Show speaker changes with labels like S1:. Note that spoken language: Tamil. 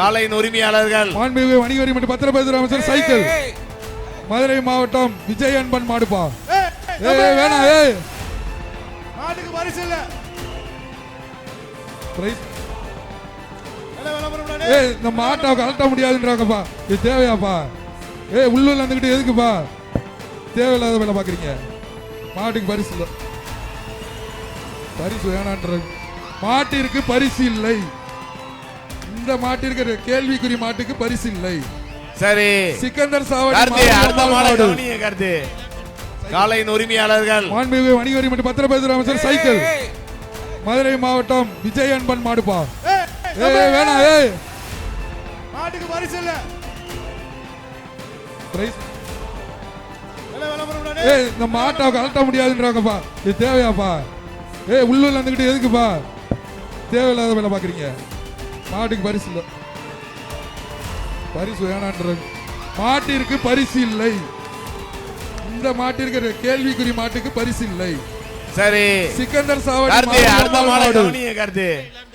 S1: காளையின் உரிமையாளர்கள்
S2: மாண்புமிகு வணிக வரி மற்றும் பத்திரப்பதிவு அமைச்சர் சைக்கிள். மதுரை மாவட்டம் விஜய் அன்பன் மாடுப்பா. வேணாம்
S3: மாட்டுக்கு பரிசு இல்ல.
S2: இந்த மாட்டை கலட்ட முடியாதுன்றாங்கப்பா. இது தேவையாப்பா? உள்ளூர்ல இருந்துகிட்டு எதுக்குப்பா தேவையில்லாத வேலை பாக்குறீங்க? மாட்டுக்கு பரிசு இல்லை. பரிசு வேணான்ற மாட்டிற்கு பரிசு இல்லை. இந்த மாட்டிற்கு கேள்விக்குறி மாட்டுக்கு பரிசு இல்லை.
S1: சரி
S2: சிக்கந்தர் சாவடி
S1: அடுத்த மாடு கருத்து. காளையின் உரிமையாளர்கள்
S2: மாண்புமிகு வணிக வரி மற்றும் பத்திரப்பதிவு அமைச்சர் சைக்கிள். மதுரை மாவட்டம் விஜய் அன்பன் மாடுப்பா. வேணாம்
S3: மாட்டுக்கு பரிசு இல்ல.
S2: இந்த மாட்டை கலட்ட முடியாதுன்றாங்கப்பா. இது தேவையாப்பா? உள்ளூர்ல இருந்துகிட்டு எதுக்குப்பா தேவையில்லாத வேலை பாக்குறீங்க? மாட்டுக்கு பரிசு இல்லை. பரிசு வேணான்ற மாட்டிற்கு பரிசு இல்லை. இந்த மாட்டிற்கு கேள்விக்குறி மாட்டுக்கு பரிசு இல்லை.
S1: சரி
S2: சிக்கந்தர் சாவடி
S1: அடுத்த மாடு கருத்து.